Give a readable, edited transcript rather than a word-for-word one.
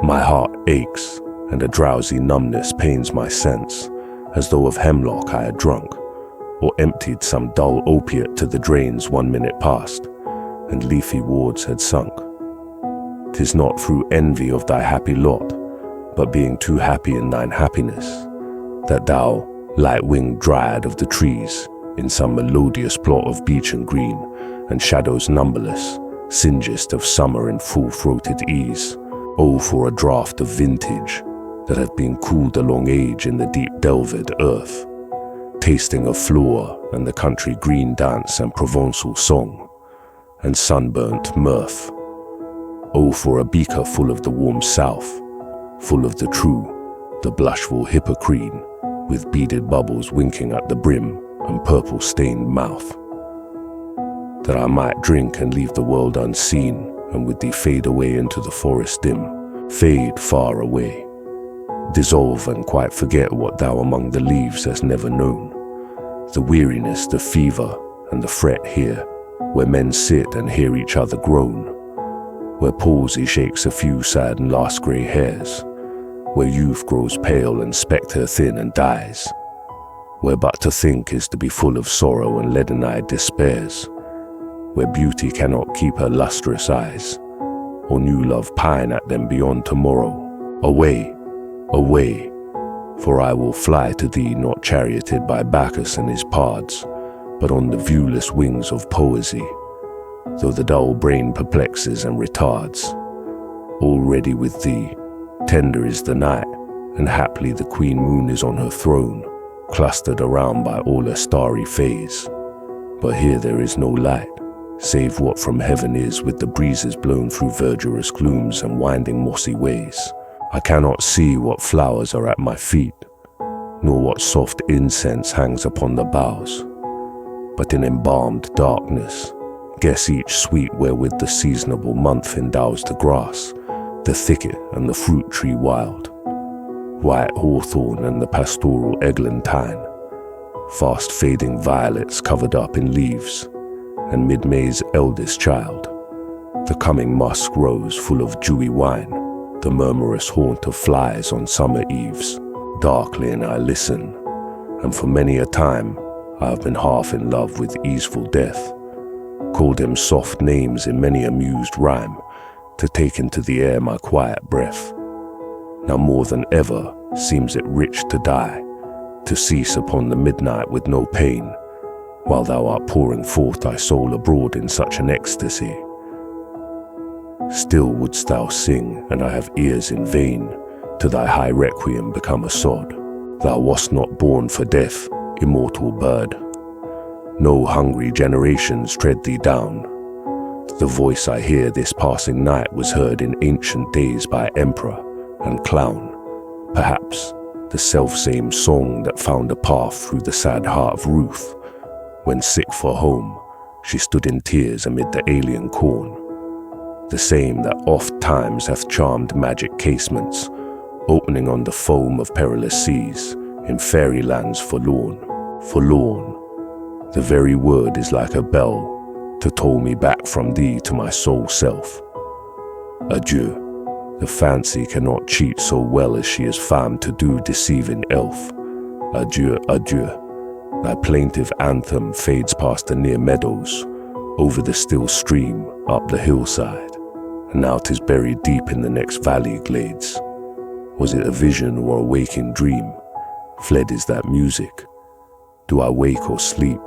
My heart aches, and a drowsy numbness pains my sense, as though of hemlock I had drunk, or emptied some dull opiate to the drains 1 minute past, and leafy wards had sunk. 'Tis not through envy of thy happy lot, but being too happy in thine happiness, that thou, light-winged dryad of the trees, in some melodious plot of beech and green, and shadows numberless, singest of summer in full-throated ease. Oh, for a draught of vintage that hath been cooled a long age in the deep delved earth, tasting of floor and the country green dance and Provençal song, and sunburnt mirth. Oh, for a beaker full of the warm south, full of the true, the blushful hippocrene, with beaded bubbles winking at the brim and purple-stained mouth, that I might drink and leave the world unseen, and with thee fade away into the forest dim, fade far away, dissolve and quite forget what thou among the leaves hast never known, the weariness, the fever, and the fret here, where men sit and hear each other groan, where palsy shakes a few sad and last grey hairs, where youth grows pale and spectre thin and dies, where but to think is to be full of sorrow and leaden-eyed despairs, where beauty cannot keep her lustrous eyes, or new love pine at them beyond tomorrow. Away, away, for I will fly to thee not charioted by Bacchus and his pards, but on the viewless wings of poesy, though the dull brain perplexes and retards. Already with thee, tender is the night, and haply the queen moon is on her throne, clustered around by all her starry fays. But here there is no light, save what from heaven is with the breezes blown through verdurous glooms and winding mossy ways. I cannot see what flowers are at my feet, nor what soft incense hangs upon the boughs, but in embalmed darkness, guess each sweet wherewith the seasonable month endows the grass, the thicket and the fruit tree wild, white hawthorn and the pastoral eglantine, fast fading violets covered up in leaves, and mid-May's eldest child, the coming musk rose full of dewy wine, the murmurous haunt of flies on summer eves. Darkly and I listen, and for many a time I have been half in love with easeful death, called him soft names in many amused rhyme, to take into the air my quiet breath. Now more than ever seems it rich to die, to cease upon the midnight with no pain, while thou art pouring forth thy soul abroad in such an ecstasy. Still wouldst thou sing, and I have ears in vain, to thy high requiem become a sod. Thou wast not born for death, immortal bird. No hungry generations tread thee down. The voice I hear this passing night was heard in ancient days by emperor and clown, perhaps the self-same song that found a path through the sad heart of Ruth, when sick for home, she stood in tears amid the alien corn, the same that oft times hath charmed magic casements, opening on the foam of perilous seas, in fairy lands forlorn. Forlorn, the very word is like a bell, to toll me back from thee to my sole self. Adieu, the fancy cannot cheat so well as she is famed to do deceiving elf. Adieu, adieu. Thy plaintive anthem fades past the near meadows, over the still stream, up the hillside, and now 'tis buried deep in the next valley glades. Was it a vision or a waking dream? Fled is that music. Do I wake or sleep?